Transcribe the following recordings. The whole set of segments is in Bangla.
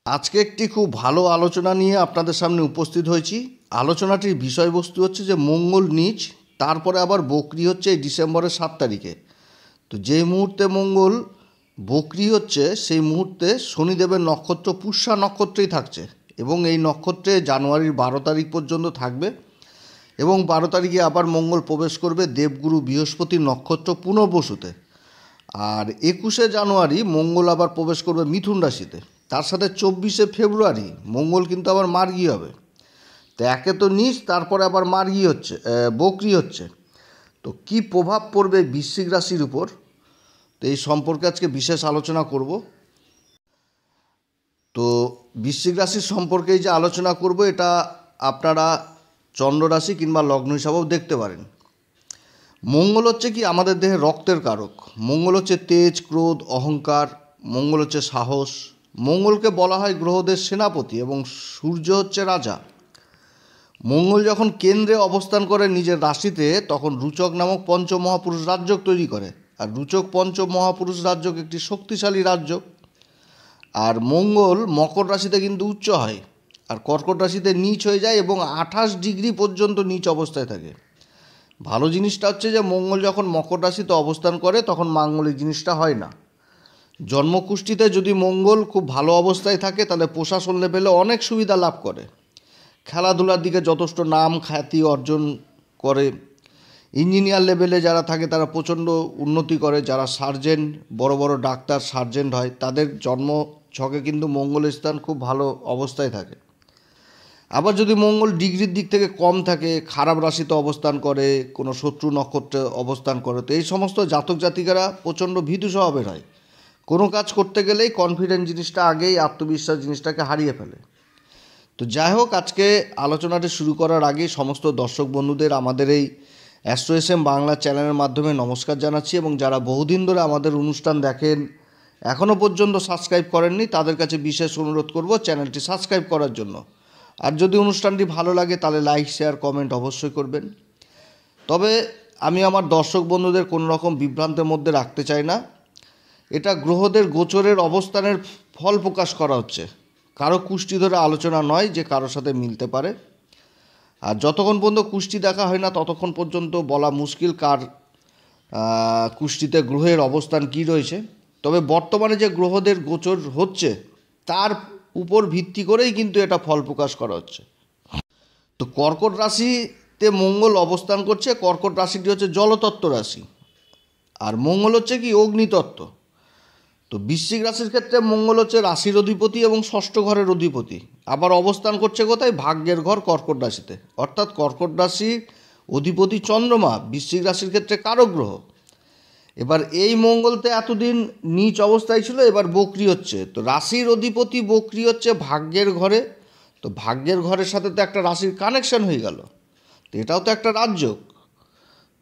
আজকে একটি খুব ভালো আলোচনা নিয়ে আপনাদের সামনে উপস্থিত হয়েছি। আলোচনাটির বিষয়বস্তু হচ্ছে যে মঙ্গল নীচ, তারপরে আবার বক্রি হচ্ছে এই ডিসেম্বরের 7 তারিখে। তো যেই মুহূর্তে মঙ্গল বক্রি হচ্ছে সেই মুহূর্তে শনিদেবের নক্ষত্র পুষ্যা নক্ষত্রেই থাকছে এবং এই নক্ষত্রে জানুয়ারির 12 তারিখ পর্যন্ত থাকবে এবং 12 তারিখে আবার মঙ্গল প্রবেশ করবে দেবগুরু বৃহস্পতির নক্ষত্র পুনর্বসুতে। আর 21শে জানুয়ারি মঙ্গল আবার প্রবেশ করবে মিথুন রাশিতে। তার সাথে 24শে ফেব্রুয়ারি মঙ্গল কিন্তু আবার মার্গী হবে। তো একে তো নীচ, তারপরে আবার মার্গী হচ্ছে, বক্রি হচ্ছে। তো কি প্রভাব পড়বে বৃশ্চিক রাশির উপর, তো এই সম্পর্কে আজকে বিশেষ আলোচনা করব। তো বৃশ্চিক রাশির সম্পর্কে যে আলোচনা করব এটা আপনারা চন্দ্র রাশি কিংবা লগ্ন হিসাবেও দেখতে পারেন। মঙ্গল হচ্ছে কি আমাদের দেহে রক্তের কারক। মঙ্গল হচ্ছে তেজ, ক্রোধ, অহংকার। মঙ্গল হচ্ছে সাহস। মঙ্গলকে বলা হয় গ্রহদের সেনাপতি এবং সূর্য হচ্ছে রাজা। মঙ্গল যখন কেন্দ্রে অবস্থান করে নিজের রাশিতে, তখন রুচক নামক পঞ্চমহাপুরুষ রাজ্যক তৈরি করে। আর রুচক পঞ্চমহাপুরুষ রাজ্যক একটি শক্তিশালী রাজ্য। আর মঙ্গল মকর রাশিতে কিন্তু উচ্চ হয় আর কর্কট রাশিতে নীচ হয়ে যায় এবং 28 ডিগ্রি পর্যন্ত নীচ অবস্থায় থাকে। ভালো জিনিসটা হচ্ছে যে মঙ্গল যখন মকর রাশিতে অবস্থান করে তখন মাঙ্গলিক জিনিসটা হয় না। জন্মকুষ্ঠিতে যদি মঙ্গল খুব ভালো অবস্থায় থাকে তাহলে প্রশাসন লেভেলে অনেক সুবিধা লাভ করে, খেলাধুলার দিকে যথেষ্ট নাম খ্যাতি অর্জন করে। ইঞ্জিনিয়ার লেভেলে যারা থাকে তারা প্রচণ্ড উন্নতি করে। যারা সার্জেন্ট, বড় বড় ডাক্তার সার্জেন্ট হয়, তাদের জন্ম ছকে কিন্তু মঙ্গলের স্থান খুব ভালো অবস্থায় থাকে। আবার যদি মঙ্গল ডিগ্রির দিক থেকে কম থাকে, খারাপ রাশিতে অবস্থান করে, কোনো শত্রু নক্ষত্রে অবস্থান করে, তো এই সমস্ত জাতক জাতিকারা প্রচণ্ড ভীতু স্বভাবের হয়। কোনো কাজ করতে গেলেই কনফিডেন্স জিনিসটা আগেই, আত্মবিশ্বাস জিনিসটাকে হারিয়ে ফেলে। তো যাই হোক, আজকে আলোচনাটি শুরু করার আগে সমস্ত দর্শক বন্ধুদের আমাদের এই অ্যাস্ট্রো এস এম বাংলা চ্যানেলের মাধ্যমে নমস্কার জানাচ্ছি এবং যারা বহুদিন ধরে আমাদের অনুষ্ঠান দেখেন, এখনও পর্যন্ত সাবস্ক্রাইব করেননি, তাদের কাছে বিশেষ অনুরোধ করব চ্যানেলটি সাবস্ক্রাইব করার জন্য। আর যদি অনুষ্ঠানটি ভালো লাগে তাহলে লাইক, শেয়ার, কমেন্ট অবশ্যই করবেন। তবে আমি আমার দর্শক বন্ধুদের কোনো রকম বিভ্রান্তের মধ্যে রাখতে চাই না। এটা গ্রহদের গোচরের অবস্থানের ফল প্রকাশ করা হচ্ছে, কারো কুষ্টি ধরে আলোচনা নয় যে কারোর সাথে মিলতে পারে। আর যতক্ষণ পর্যন্ত কুষ্টি দেখা হয় না ততক্ষণ পর্যন্ত বলা মুশকিল কার কুষ্টিতে গ্রহের অবস্থান কী রয়েছে। তবে বর্তমানে যে গ্রহদের গোচর হচ্ছে তার উপর ভিত্তি করেই কিন্তু এটা ফল প্রকাশ করা হচ্ছে। তো কর্কট রাশিতে মঙ্গল অবস্থান করছে। কর্কট রাশিটি হচ্ছে জলতত্ত্ব রাশি আর মঙ্গল হচ্ছে কি অগ্নিতত্ত্ব। তো বৃশ্চিক রাশির ক্ষেত্রে মঙ্গল হচ্ছে রাশির অধিপতি এবং ষষ্ঠ ঘরের অধিপতি। আবার অবস্থান করছে কোথায়? ভাগ্যের ঘর কর্কট রাশিতে। অর্থাৎ কর্কট রাশির অধিপতি চন্দ্রমা বৃশ্চিক রাশির ক্ষেত্রে কারক গ্রহ। এবার এই মঙ্গলতে এতদিন নীচ অবস্থায় ছিল, এবার বক্রি হচ্ছে। তো রাশির অধিপতি বক্রি হচ্ছে ভাগ্যের ঘরে। তো ভাগ্যের ঘরের সাথে তো একটা রাশির কানেকশন হয়ে গেল, তো এটাও তো একটা রাজযোগ।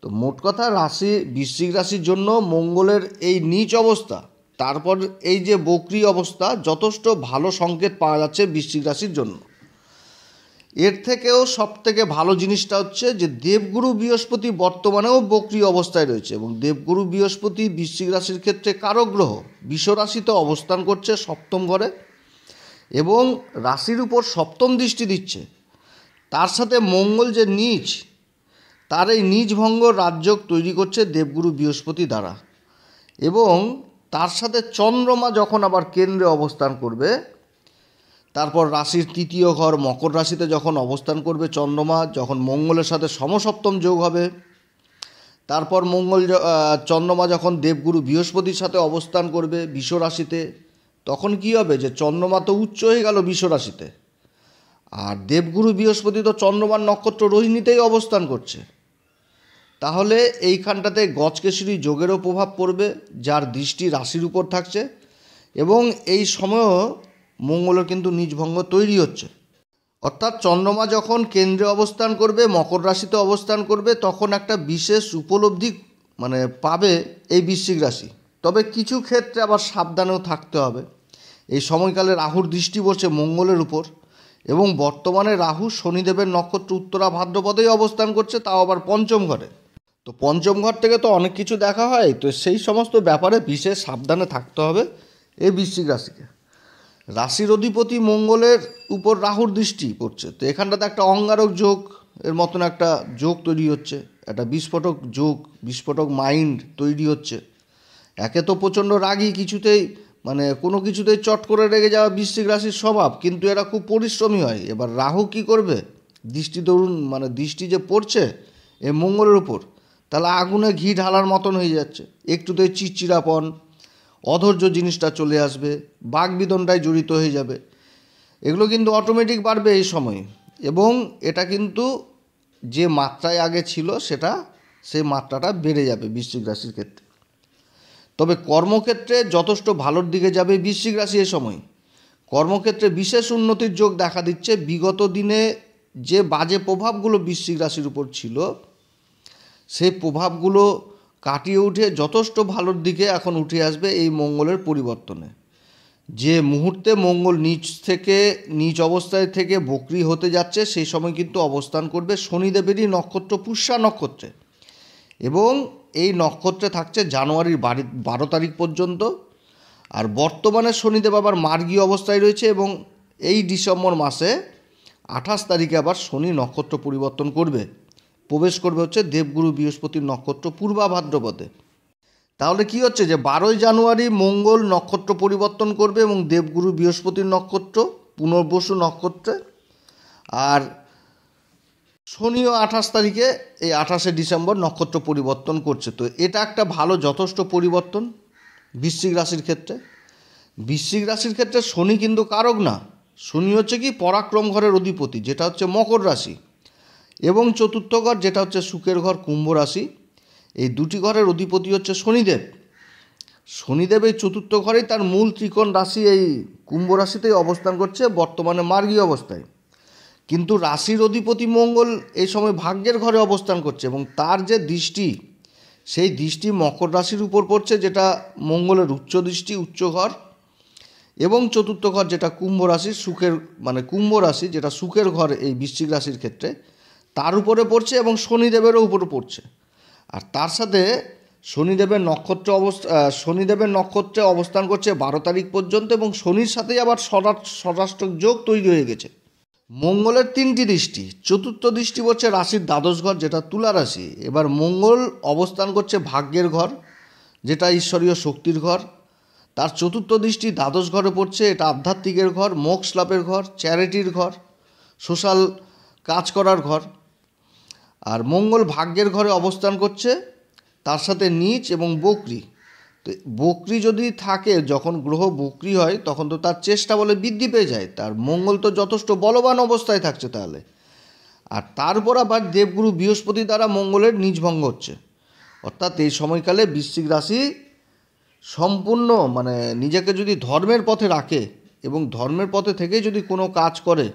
তো মোট কথা রাশি বৃশ্চিক রাশির জন্য মঙ্গলের এই নীচ অবস্থা, তারপর এই যে বক্রি অবস্থা, যথেষ্ট ভালো সংকেত পাওয়া যাচ্ছে বৃশ্চিক রাশির জন্য। এর থেকেও সবথেকে ভালো জিনিসটা হচ্ছে যে দেবগুরু বৃহস্পতি বর্তমানেও বক্রি অবস্থায় রয়েছে এবং দেবগুরু বৃহস্পতি বৃশ্চিক রাশির ক্ষেত্রে কারক গ্রহ, বৃষ রাশিতে অবস্থান করছে সপ্তম ঘরে এবং রাশির উপর সপ্তম দৃষ্টি দিচ্ছে। তার সাথে মঙ্গল যে নীচ, তার এই নীচভঙ্গ রাজযোগ তৈরি করছে দেবগুরু বৃহস্পতি দ্বারা। এবং তার সাথে চন্দ্রমা যখন আবার কেন্দ্রে অবস্থান করবে, তারপর রাশির তৃতীয় ঘর মকর রাশিতে যখন অবস্থান করবে চন্দ্রমা, যখন মঙ্গলের সাথে সমসপ্তম যোগ হবে, তারপর চন্দ্রমা যখন দেবগুরু বৃহস্পতির সাথে অবস্থান করবে বৃষ রাশিতে, তখন কি হবে যে চন্দ্রমা তো উচ্চ হয়ে গেল বৃষ রাশিতে, আর দেবগুরু বৃহস্পতি তো চন্দ্রমার নক্ষত্র রোহিণীতেই অবস্থান করছে। তাহলে এইখানটাতে গজকেশরী যোগেরও প্রভাব পড়বে, যার দৃষ্টি রাশির উপর থাকছে এবং এই সময়ও মঙ্গলের কিন্তু নীচভঙ্গ তৈরি হচ্ছে। অর্থাৎ চন্দ্রমা যখন কেন্দ্রে অবস্থান করবে, মকর রাশিতে অবস্থান করবে, তখন একটা বিশেষ উপলব্ধি পাবে এই বৃশ্চিক রাশি। তবে কিছু ক্ষেত্রে আবার সাবধানেও থাকতে হবে। এই সময়কালে রাহুর দৃষ্টি পড়ছে মঙ্গলের উপর এবং বর্তমানে রাহু শনিদেবের নক্ষত্র উত্তরা ভাদ্রপদেই অবস্থান করছে, তাও আবার পঞ্চম ঘরে। তো পঞ্চম ঘর থেকে তো অনেক কিছু দেখা হয়, তো সেই সমস্ত ব্যাপারে বিশেষ সাবধানে থাকতে হবে এই বৃশ্চিক রাশিকে। রাশির অধিপতি মঙ্গলের উপর রাহুর দৃষ্টি পড়ছে, তো এখানটাতে একটা অঙ্গারক যোগ এর মতন একটা যোগ তৈরি হচ্ছে, একটা বিস্ফোটক যোগ, বিস্ফোটক মাইন্ড তৈরি হচ্ছে। একে তো প্রচণ্ড রাগী, কিছুতেই মানে কোনো কিছুতেই চট করে রেগে যাওয়া বৃশ্চিক রাশির স্বভাব, কিন্তু এরা খুব পরিশ্রমী হয়। এবার রাহু কি করবে, দৃষ্টি ধরুন মানে দৃষ্টি যে পড়ছে এই মঙ্গলের উপর, তাহলে আগুনে ঘি ঢালার মতন হয়ে যাচ্ছে, একটুতেই চিড়চিড়াপন, অধৈর্য জিনিসটা চলে আসবে, বাগবিতণ্ডায় জড়িত হয়ে যাবে, এগুলো কিন্তু অটোমেটিক বাড়বে এই সময়। এবং এটা কিন্তু যে মাত্রায় আগে ছিল সেটা সেই মাত্রাটা বেড়ে যাবে বৃশ্চিক রাশির ক্ষেত্রে। তবে কর্মক্ষেত্রে যথেষ্ট ভালোর দিকে যাবে বৃশ্চিক রাশি এই সময়। কর্মক্ষেত্রে বিশেষ উন্নতির যোগ দেখা দিচ্ছে। বিগত দিনে যে বাজে প্রভাবগুলো বৃশ্চিক রাশির উপর ছিল সেই প্রভাবগুলো কাটিয়ে উঠে যথেষ্ট ভালোর দিকে এখন উঠে আসবে এই মঙ্গলের পরিবর্তনে। যে মুহূর্তে মঙ্গল নিচ অবস্থায় থেকে বক্রি হতে যাচ্ছে সেই সময় কিন্তু অবস্থান করবে শনিদেবেরই নক্ষত্র পুষ্যা নক্ষত্রে, এবং এই নক্ষত্রে থাকছে জানুয়ারির 12 তারিখ পর্যন্ত। আর বর্তমানে শনিদেব আবার মার্গীয় অবস্থায় রয়েছে, এবং এই ডিসেম্বর মাসে 28 তারিখে আবার শনি নক্ষত্র পরিবর্তন করবে, প্রবেশ করবে হচ্ছে দেবগুরু বৃহস্পতির নক্ষত্র পূর্বা ভাদ্রপদে। তাহলে কি হচ্ছে যে 12 জানুয়ারি মঙ্গল নক্ষত্র পরিবর্তন করবে এবং দেবগুরু বৃহস্পতির নক্ষত্র পুনর্বসু নক্ষত্রে, আর শনিও 28 তারিখে এই 28শে ডিসেম্বর নক্ষত্র পরিবর্তন করছে। তো এটা একটা ভালো যথেষ্ট পরিবর্তন বৃশ্চিক রাশির ক্ষেত্রে। বৃশ্চিক রাশির ক্ষেত্রে শনি কিন্তু কারক না, শনি হচ্ছে কি পরাক্রম ঘরের অধিপতি, যেটা হচ্ছে মকর রাশি, এবং চতুর্থ ঘর যেটা হচ্ছে সুখের ঘর কুম্ভ রাশি। এই দুটি ঘরের অধিপতি হচ্ছে শনিদেব। শনিদেব এই চতুর্থ ঘরেই তার মূল ত্রিকোণ রাশি এই কুম্ভ রাশিতেই অবস্থান করছে বর্তমানে মার্গীয় অবস্থায়। কিন্তু রাশির অধিপতি মঙ্গল এই সময় ভাগ্যের ঘরে অবস্থান করছে, এবং তার যে দৃষ্টি সেই দৃষ্টি মকর রাশির উপর পড়ছে, যেটা মঙ্গলের উচ্চ দৃষ্টি, উচ্চ ঘর, এবং চতুর্থ ঘর যেটা কুম্ভ রাশির সুখের কুম্ভ রাশি যেটা সুখের ঘর এই বৃশ্চিক রাশির ক্ষেত্রে, তার উপরে পড়ছে এবং শনিদেবেরও উপরে পড়ছে। আর তার সাথে শনিদেবের নক্ষত্রে অবস্থান করছে 12 তারিখ পর্যন্ত, এবং শনির সাথেই আবার ষড়াষ্টক যোগ তৈরি হয়ে গেছে। মঙ্গলের 3টি দৃষ্টি, চতুর্থ দৃষ্টি পড়ছে রাশির দ্বাদশ ঘর যেটা তুলা রাশি। এবার মঙ্গল অবস্থান করছে ভাগ্যের ঘর যেটা ঈশ্বরীয় শক্তির ঘর, তার চতুর্থ দৃষ্টি দ্বাদশ ঘরে পড়ছে, এটা আধ্যাত্মিকের ঘর, মোক্ষ লাভের ঘর, চ্যারিটির ঘর, সোশ্যাল কাজ করার ঘর। আর মঙ্গল ভাগ্যের ঘরে অবস্থান করছে, তার সাথে নীচ এবং বক্রি। তো বক্রি যদি থাকে, যখন গ্রহ বক্রি হয় তখন তো তার চেষ্টা বলে বৃদ্ধি পেয়ে যায়, তার মঙ্গল তো যথেষ্ট বলবান অবস্থায় থাকছে তাহলে। আর তারপর আবার দেবগুরু বৃহস্পতি দ্বারা মঙ্গলের নীচভঙ্গ হচ্ছে। অর্থাৎ এই সময়কালে বৃশ্চিক রাশি সম্পূর্ণ নিজেকে যদি ধর্মের পথে রাখে এবং ধর্মের পথে থেকে যদি কোনো কাজ করে,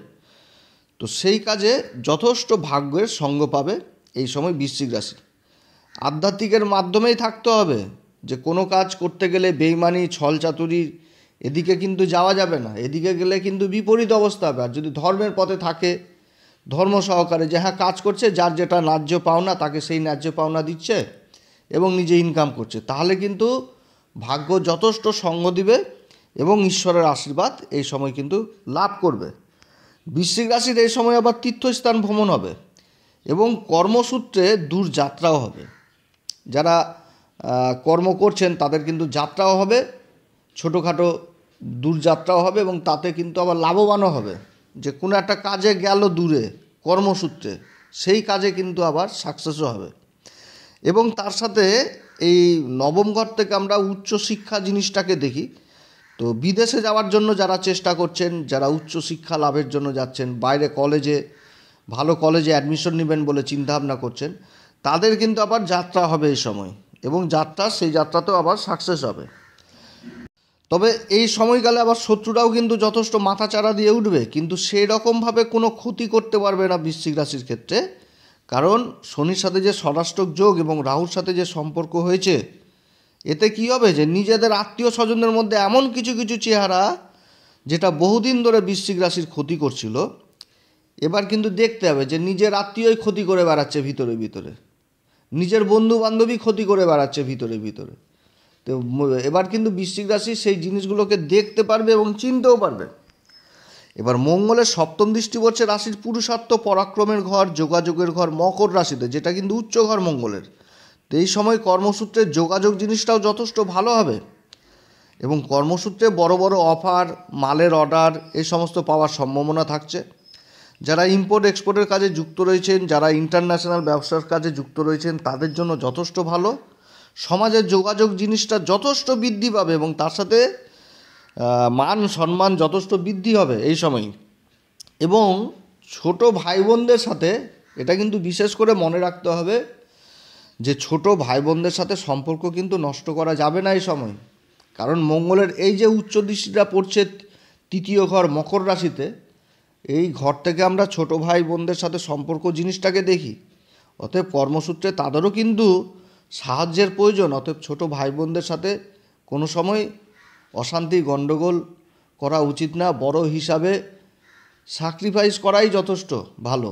তো সেই কাজে যথেষ্ট ভাগ্যের সঙ্গ পাবে এই সময় বৃশ্চিক রাশি। আধ্যাত্মিকের মাধ্যমেই থাকতে হবে, যে কোনো কাজ করতে গেলে বেইমানি ছল চাতুরি এদিকে কিন্তু যাওয়া যাবে না, এদিকে গেলে কিন্তু বিপরীত অবস্থা হবে। আর যদি ধর্মের পথে থাকে, ধর্ম সহকারে যে হ্যাঁ কাজ করছে, যার যেটা ন্যায্য পাওনা তাকে সেই ন্যায্য পাওনা দিচ্ছে এবং নিজে ইনকাম করছে, তাহলে কিন্তু ভাগ্য যথেষ্ট সঙ্গ দিবে এবং ঈশ্বরের আশীর্বাদ এই সময় কিন্তু লাভ করবে। বৃশ্চিক রাশির এই সময় আবার তীর্থস্থান ভ্রমণ হবে এবং কর্মসূত্রে দূর যাত্রাও হবে। যারা কর্ম করছেন তাদের কিন্তু যাত্রাও হবে, ছোটোখাটো দূরযাত্রাও হবে, এবং তাতে কিন্তু আবার লাভবানও হবে। যে কোনো একটা কাজে গেল দূরে কর্মসূত্রে, সেই কাজে কিন্তু আবার সাকসেসও হবে। এবং তার সাথে এই নবম ঘর থেকে আমরা উচ্চশিক্ষা জিনিসটাকে দেখি। তো বিদেশে যাওয়ার জন্য যারা চেষ্টা করছেন, যারা উচ্চশিক্ষা লাভের জন্য যাচ্ছেন, বাইরে ভালো কলেজে অ্যাডমিশন নেবেন বলে চিন্তাভাবনা করছেন, তাদের কিন্তু আবার যাত্রা হবে এই সময়, এবং সেই যাত্রাতেও আবার সাকসেস হবে। তবে এই সময়কালে আবার শত্রুরাও কিন্তু যথেষ্ট মাথাচাড়া দিয়ে উঠবে, কিন্তু সেই রকমভাবে কোনো ক্ষতি করতে পারবে না বৃশ্চিক রাশির ক্ষেত্রে। কারণ শনির সাথে যে ষড়াষ্টক যোগ এবং রাহুর সাথে যে সম্পর্ক হয়েছে, এতে কি হবে যে নিজেদের আত্মীয় স্বজনদের মধ্যে এমন কিছু কিছু চেহারা যেটা বহুদিন ধরে বৃশ্চিক রাশির ক্ষতি করছিল, এবার কিন্তু দেখতে হবে যে নিজের আত্মীয়ই ক্ষতি করে বেড়াচ্ছে ভিতরে ভিতরে, নিজের বন্ধু বান্ধবী ক্ষতি করে বেড়াচ্ছে ভিতরে ভিতরে। তো তো এবার কিন্তু বৃশ্চিক রাশি সেই জিনিসগুলোকে দেখতে পারবে এবং চিনতেও পারবে। এবার মঙ্গলের সপ্তম দৃষ্টি পড়ছে রাশির পুরুষার্থ, পরাক্রমের ঘর, যোগাযোগের ঘর মকর রাশিতে, যেটা কিন্তু উচ্চ ঘর মঙ্গলের। তো এই সময় কর্মসূত্রে যোগাযোগ জিনিসটাও যথেষ্ট ভালো হবে এবং কর্মসূত্রে বড় বড় অফার, মালের অর্ডার এই সমস্ত পাওয়ার সম্ভাবনা থাকছে। যারা ইম্পোর্ট এক্সপোর্টের কাজে যুক্ত রয়েছেন, যারা ইন্টারন্যাশনাল ব্যবসার কাজে যুক্ত রয়েছেন, তাদের জন্য যথেষ্ট ভালো। সমাজের যোগাযোগ জিনিসটা যথেষ্ট বৃদ্ধি পাবে এবং তার সাথে মান সম্মান যথেষ্ট বৃদ্ধি হবে এই সময়। এবং ছোট ভাই বোনদের সাথে, এটা কিন্তু বিশেষ করে মনে রাখতে হবে যে ছোট ভাই বোনদের সাথে সম্পর্ক কিন্তু নষ্ট করা যাবে না এই সময়। কারণ মঙ্গলের এই যে উচ্চ দৃষ্টিটা পড়ছে তৃতীয় ঘর মকর রাশিতে, এই ঘর থেকে আমরা ছোট ভাই বোনদের সাথে সম্পর্ক জিনিসটাকে দেখি। অতএব কর্মসূত্রে তাদেরও কিন্তু সাহায্যের প্রয়োজন। অতএব ছোট ভাই বোনদের সাথে কোনো সময় অশান্তি গণ্ডগোল করা উচিত না। বড় হিসাবে স্যাক্রিফাইস করাই যথেষ্ট ভালো।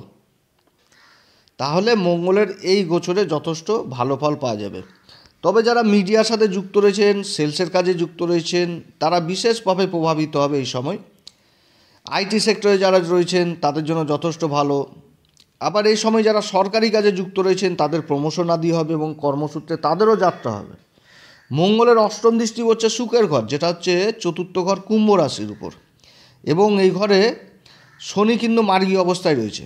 তাহলে মঙ্গলের এই গোচরে যথেষ্ট ভালো ফল পাওয়া যাবে। তবে যারা মিডিয়ার সাথে যুক্ত রয়েছেন, সেলসের কাজে যুক্ত রয়েছেন, তারা বিশেষভাবে প্রভাবিত হবে এই সময়। আইটি সেক্টরে যারা রয়েছেন তাদের জন্য যথেষ্ট ভালো। আবার এই সময় যারা সরকারি কাজে যুক্ত রয়েছেন তাদের প্রমোশন আদি হবে এবং কর্মসূত্রে তাদেরও যাত্রা হবে। মঙ্গলের অষ্টম দৃষ্টি হচ্ছে সুখের ঘর, যেটা হচ্ছে চতুর্থ ঘর কুম্ভ রাশির উপর, এবং এই ঘরে শনি কিন্তু মার্গী অবস্থায় রয়েছে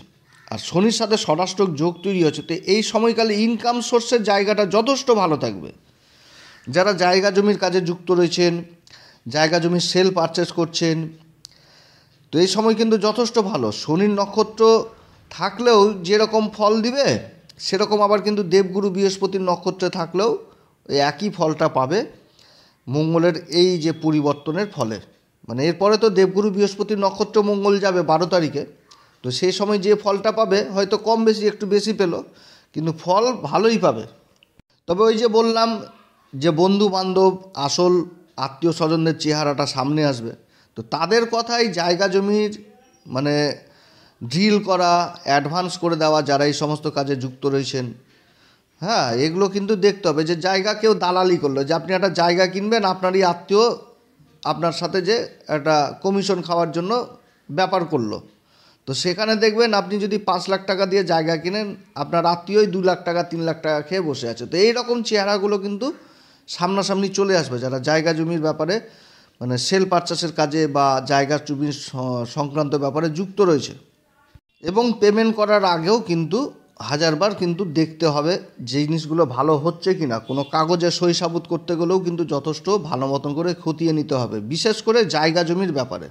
আর শনির সাথে ষষ্ঠক যোগ তৈরি হচ্ছে। তো এই সময়কালে ইনকাম সোর্সের জায়গাটা যথেষ্ট ভালো থাকবে। যারা জায়গা জমির কাজে যুক্ত রয়েছেন, জায়গা জমির সেল পারচেস করছেন, তো এই সময় কিন্তু যথেষ্ট ভালো। শনির নক্ষত্র থাকলেও যেরকম ফল দিবে সেরকম আবার কিন্তু দেবগুরু বৃহস্পতির নক্ষত্রে থাকলেও ওই একই ফলটা পাবে মঙ্গলের এই যে পরিবর্তনের ফলে। মানে এরপরে তো দেবগুরু বৃহস্পতির নক্ষত্র মঙ্গল যাবে 12 তারিখে, তো সেই সময় যে ফলটা পাবে হয়তো কম বেশি একটু বেশি পেল, কিন্তু ফল ভালোই পাবে। তবে ওই যে বললাম যে বন্ধু বান্ধব আসল আত্মীয় স্বজনদের চেহারাটা সামনে আসবে, তো তাদের কথাই জায়গা জমির মানে ডিল করা, অ্যাডভান্স করে দেওয়া, যারা এই সমস্ত কাজে যুক্ত রয়েছেন, হ্যাঁ এগুলো কিন্তু দেখতে হবে। যে জায়গা কেউ দালালি করলো, যে আপনি একটা জায়গা কিনবেন, আপনারই আত্মীয় আপনার সাথে যে একটা কমিশন খাওয়ার জন্য ব্যাপার করলো, তো সেখানে দেখবেন আপনি যদি 5 লাখ টাকা দিয়ে জায়গা কিনেন, আপনার আত্মীয়ই 2 লাখ টাকা 3 লাখ টাকা খেয়ে বসে আছে। তো এই রকম চেহারাগুলো কিন্তু সামনাসামনি চলে আসবে যারা জায়গা জমির ব্যাপারে মানে সেল পারচেসের কাজে বা জায়গা জমির সংক্রান্ত ব্যাপারে যুক্ত রয়েছে। এবং পেমেন্ট করার আগেও কিন্তু হাজারবার কিন্তু দেখতে হবে যে জিনিসগুলো ভালো হচ্ছে কি না। কোনো কাগজে সই সাবুত করতে গেলেও কিন্তু যথেষ্ট ভালো মতন করে খতিয়ে নিতে হবে, বিশেষ করে জায়গা জমির ব্যাপারে।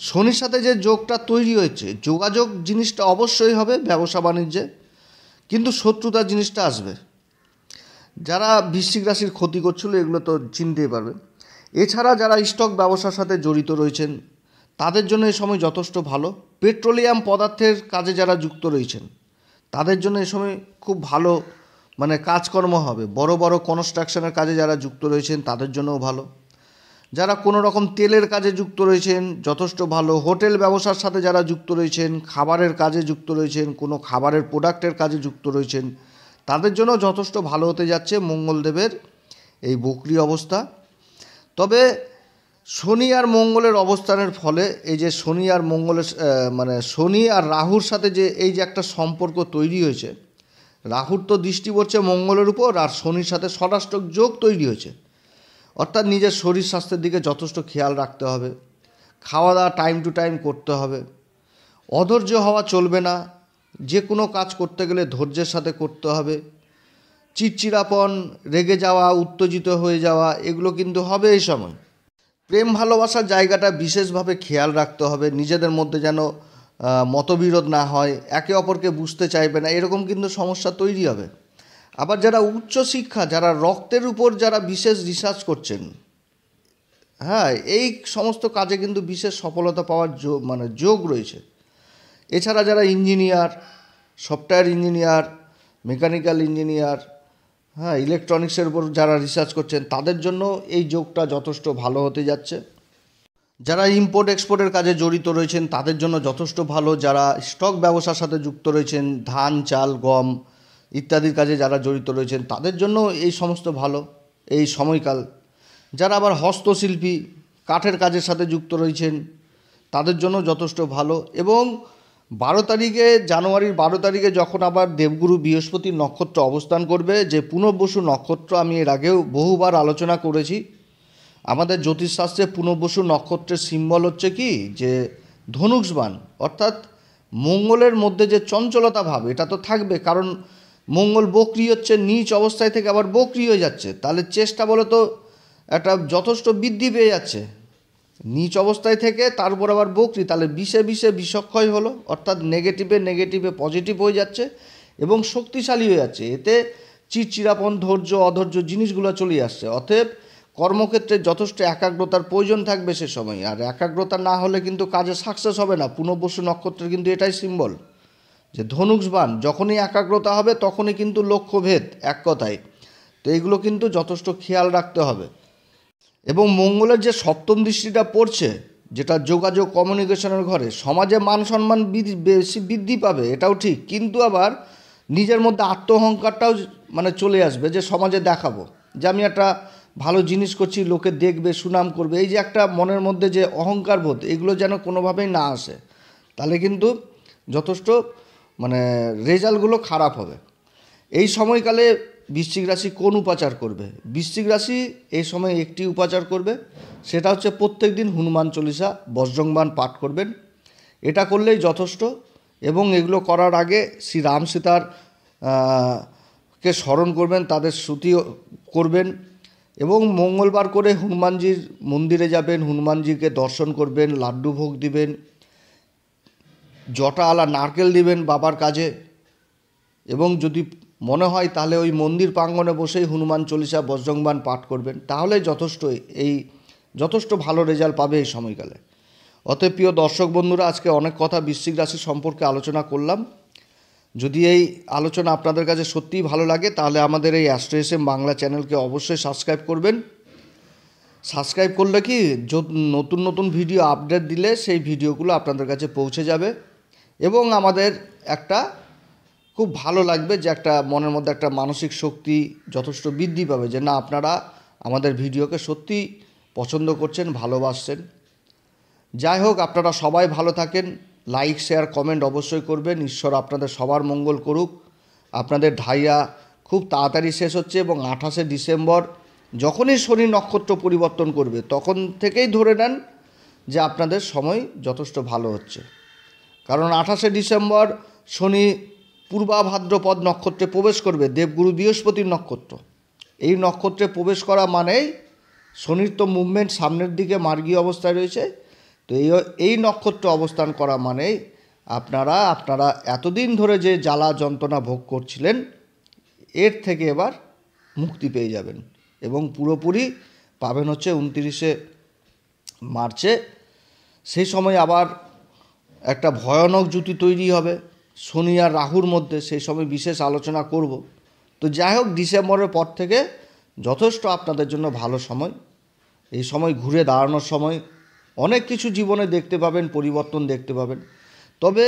শনির সাথে যে যোগটা তৈরি হয়েছে, যোগাযোগ জিনিসটা অবশ্যই হবে ব্যবসা বাণিজ্যে, কিন্তু শত্রুতা জিনিসটা আসবে। যারা বৃশ্চিক রাশির ক্ষতি করছিল এগুলো তো চিনতেই পারবেন। এছাড়া যারা স্টক ব্যবসার সাথে জড়িত রয়েছেন তাদের জন্য এই সময় যথেষ্ট ভালো। পেট্রোলিয়াম পদার্থের কাজে যারা যুক্ত রয়েছেন তাদের জন্য এই সময় খুব ভালো মানে কাজকর্ম হবে। বড় বড় কনস্ট্রাকশনের কাজে যারা যুক্ত রয়েছেন তাদের জন্যও ভালো। যারা কোনো রকম তেলের কাজে যুক্ত রয়েছেন যথেষ্ট ভালো। হোটেল ব্যবসার সাথে যারা যুক্ত রয়েছেন, খাবারের কাজে যুক্ত রয়েছেন, কোনো খাবারের প্রোডাক্টের কাজে যুক্ত রয়েছেন, তাদের জন্য যথেষ্ট ভালো হতে যাচ্ছে মঙ্গলদেবের এই বক্রি অবস্থা। তবে শনি আর মঙ্গলের অবস্থানের ফলে এই যে শনি আর মঙ্গলের মানে শনি আর রাহুর সাথে যে এই যে একটা সম্পর্ক তৈরি হয়েছে, রাহুর তো দৃষ্টি পড়ছে মঙ্গলের উপর আর শনির সাথে ষষ্ঠক যোগ তৈরি হয়েছে। অর্থাৎ নিজের শরীর স্বাস্থ্যের দিকে যথেষ্ট খেয়াল রাখতে হবে, খাওয়া দাওয়া টাইম টু টাইম করতে হবে, অধৈর্য হওয়া চলবে না, যে কোনো কাজ করতে গেলে ধৈর্যের সাথে করতে হবে। চিড়চিড়াপন, রেগে যাওয়া, উত্তেজিত হয়ে যাওয়া এগুলো কিন্তু হবে এই সময়। প্রেম ভালোবাসার জায়গাটা বিশেষভাবে খেয়াল রাখতে হবে, নিজেদের মধ্যে যেন মতবিরোধ না হয়, একে অপরকে বুঝতে চাইবে না, এরকম কিন্তু সমস্যা তৈরি হবে। আবার যারা উচ্চশিক্ষা, যারা রক্তের উপর যারা বিশেষ রিসার্চ করছেন, হ্যাঁ এই সমস্ত কাজে কিন্তু বিশেষ সফলতা পাওয়ার মানে যোগ রয়েছে। এছাড়া যারা engineer, software engineer, mechanical engineer, হ্যাঁ ইলেকট্রনিক্সের উপর যারা রিসার্চ করছেন তাদের জন্য এই যোগটা যথেষ্ট ভালো হতে যাচ্ছে। যারা ইম্পোর্ট এক্সপোর্টের কাজে জড়িত রয়েছেন তাদের জন্য যথেষ্ট ভালো। যারা স্টক ব্যবসার সাথে যুক্ত রয়েছেন, ধান চাল গম ইত্যাদির কাজে যারা জড়িত রয়েছেন তাদের জন্য এই সমস্ত ভালো। এই সময়কাল। যারা আবার হস্তশিল্পী, কাঠের কাজের সাথে যুক্ত রয়েছেন, তাদের জন্য যথেষ্ট ভালো। এবং 12 জানুয়ারির 12 যখন আবার দেবগুরু বৃহস্পতির নক্ষত্র অবস্থান করবে, যে পুনর্বসু নক্ষত্র, আমি এর আগেও বহুবার আলোচনা করেছি। আমাদের জ্যোতিষশাস্ত্রে পুনর্বসু নক্ষত্রের সিম্বল হচ্ছে কি, যে ধনুষ্বাণ, অর্থাৎ মঙ্গলের মধ্যে যে চঞ্চলতা ভাব, এটা তো থাকবে, কারণ মঙ্গল বক্রি হচ্ছে, নীচ অবস্থায় থেকে আবার বক্রি হয়ে যাচ্ছে, তাহলে চেষ্টা বলে তো একটা যথেষ্ট বৃদ্ধি পেয়ে যাচ্ছে। নীচ অবস্থায় থেকে তারপর আবার বক্রি, তাহলে বিষে বিষক্ষয় হলো, অর্থাৎ নেগেটিভে পজিটিভ হয়ে যাচ্ছে এবং শক্তিশালী হয়ে যাচ্ছে। এতে চিড়চিড়াপন, ধৈর্য, অধৈর্য জিনিসগুলো চলে আসছে। অতএব কর্মক্ষেত্রে যথেষ্ট একাগ্রতার প্রয়োজন থাকবে সে সময়। আর একাগ্রতা না হলে কিন্তু কাজে সাকসেস হবে না। পুনর্বসু নক্ষত্রের কিন্তু এটাই সিম্বল, যে ধনুষ্বাণ, যখনই একাগ্রতা হবে তখনই কিন্তু লক্ষ্যভেদ, এক কথায়। তো এইগুলো কিন্তু যথেষ্ট খেয়াল রাখতে হবে। এবং মঙ্গলের যে সপ্তম দৃষ্টিটা পড়ছে, যেটা যোগাযোগ, কমিউনিকেশনের ঘরে, সমাজে মান সম্মান বেশি বৃদ্ধি পাবে, এটাও ঠিক, কিন্তু আবার নিজের মধ্যে আত্ম অহংকারটাও মানে চলে আসবে, যে সমাজে দেখাবো যে আমি একটা ভালো জিনিস করছি, লোকে দেখবে, সুনাম করবে। এই যে একটা মনের মধ্যে যে অহংকার বোধ, এগুলো যেন কোনোভাবেই না আসে, তাহলে কিন্তু যথেষ্ট মানে রেজাল্টগুলো খারাপ হবে। এই সময়কালে বৃশ্চিক রাশি কোন উপাচার করবে? বৃশ্চিক রাশি এই সময় একটি উপাচার করবে, সেটা হচ্ছে প্রত্যেক দিন হনুমান চল্লিশা, বজ্রংবাণ পাঠ করবেন। এটা করলেই যথেষ্ট। এবং এগুলো করার আগে শ্রী রাম সীতার কে স্মরণ করবেন, তাদের স্তুতি করবেন। এবং মঙ্গলবার করে হনুমানজির মন্দিরে যাবেন, হনুমানজিকে দর্শন করবেন, লাড্ডু ভোগ দিবেন, জটা আলা নারকেল দিবেন বাবার কাজে। এবং যদি মনে হয় তাহলে ওই মন্দির প্রাঙ্গণে বসেই হনুমান চল্লিশা, বজ্রংবাণ পাঠ করবেন, তাহলে যথেষ্ট ভালো রেজাল্ট পাবে এই সময়কালে। অতএব প্রিয় দর্শক বন্ধুরা, আজকে অনেক কথা বৃশ্চিক রাশি সম্পর্কে আলোচনা করলাম। যদি এই আলোচনা আপনাদের কাছে সত্যিই ভালো লাগে, তাহলে আমাদের এই অ্যাস্ট্রো এস এম বাংলা চ্যানেলকে অবশ্যই সাবস্ক্রাইব করবেন। সাবস্ক্রাইব করলে কি, নতুন নতুন ভিডিও আপডেট দিলে সেই ভিডিওগুলো আপনাদের কাছে পৌঁছে যাবে। এবং আমাদের একটা খুব ভালো লাগবে, যে একটা মনের মধ্যে একটা মানসিক শক্তি যথেষ্ট বৃদ্ধি পাবে, যে না, আপনারা আমাদের ভিডিওকে সত্যি পছন্দ করছেন, ভালোবাসছেন। যাই হোক, আপনারা সবাই ভালো থাকেন। লাইক, শেয়ার, কমেন্ট অবশ্যই করবেন। ঈশ্বর আপনাদের সবার মঙ্গল করুক। আপনাদের ঢাইয়া খুব তাড়াতাড়ি শেষ হচ্ছে, এবং 28শে ডিসেম্বর যখনই শনি নক্ষত্র পরিবর্তন করবে, তখন থেকেই ধরে নেন যে আপনাদের সময় যথেষ্ট ভালো হচ্ছে। কারণ 28শে ডিসেম্বর শনি পূর্বা ভাদ্রপদ নক্ষত্রে প্রবেশ করবে, দেবগুরু বৃহস্পতির নক্ষত্র। এই নক্ষত্রে প্রবেশ করা মানেই শনির তো মুভমেন্ট সামনের দিকে মার্গী অবস্থায় রয়েছে, তো এই নক্ষত্র অবস্থান করা মানেই আপনারা এতদিন ধরে যে জ্বালা যন্ত্রণা ভোগ করছিলেন, এর থেকে এবার মুক্তি পেয়ে যাবেন। এবং পুরোপুরি পাবেন হচ্ছে 29শে মার্চে। সেই সময় আবার একটা ভয়ানক জুতি তৈরি হবে শনি আর রাহুর মধ্যে, সেই সময় বিশেষ আলোচনা করব। তো যাই হোক, ডিসেম্বরের পর থেকে যথেষ্ট আপনাদের জন্য ভালো সময়। এই সময় ঘুরে দাঁড়ানোর সময়, অনেক কিছু জীবনে দেখতে পাবেন, পরিবর্তন দেখতে পাবেন। তবে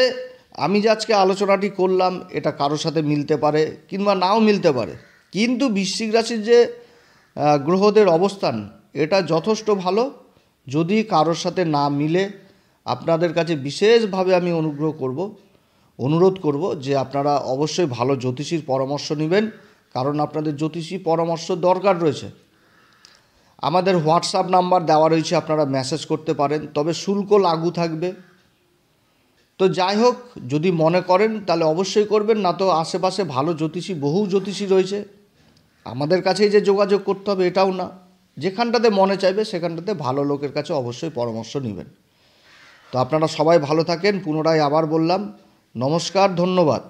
আমি যে আজকে আলোচনাটি করলাম, এটা কারোর সাথে মিলতে পারে কিংবা নাও মিলতে পারে, কিন্তু বৃশ্চিক রাশির যে গ্রহদের অবস্থান, এটা যথেষ্ট ভালো। যদি কারোর সাথে না মিলে, আপনাদের কাছে বিশেষভাবে আমি অনুরোধ করব যে আপনারা অবশ্যই ভালো জ্যোতিষীর পরামর্শ নেবেন, কারণ আপনাদের জ্যোতিষী পরামর্শ দরকার রয়েছে। আমাদের হোয়াটসঅ্যাপ নাম্বার দেওয়া রয়েছে, আপনারা মেসেজ করতে পারেন, তবে শুল্ক লাগু থাকবে। তো যাই হোক, যদি মনে করেন তাহলে অবশ্যই করবেন, না তো আশেপাশে ভালো জ্যোতিষী, বহু জ্যোতিষী রয়েছে, আমাদের কাছেই যে যোগাযোগ করতে হবে এটাও না। যেখানটাতে মনে চাইবে সেখানটাতে ভালো লোকের কাছে অবশ্যই পরামর্শ নেবেন। তো আপনারা সবাই ভালো থাকেন। পুনরায় আবার বললাম, নমস্কার, ধন্যবাদ।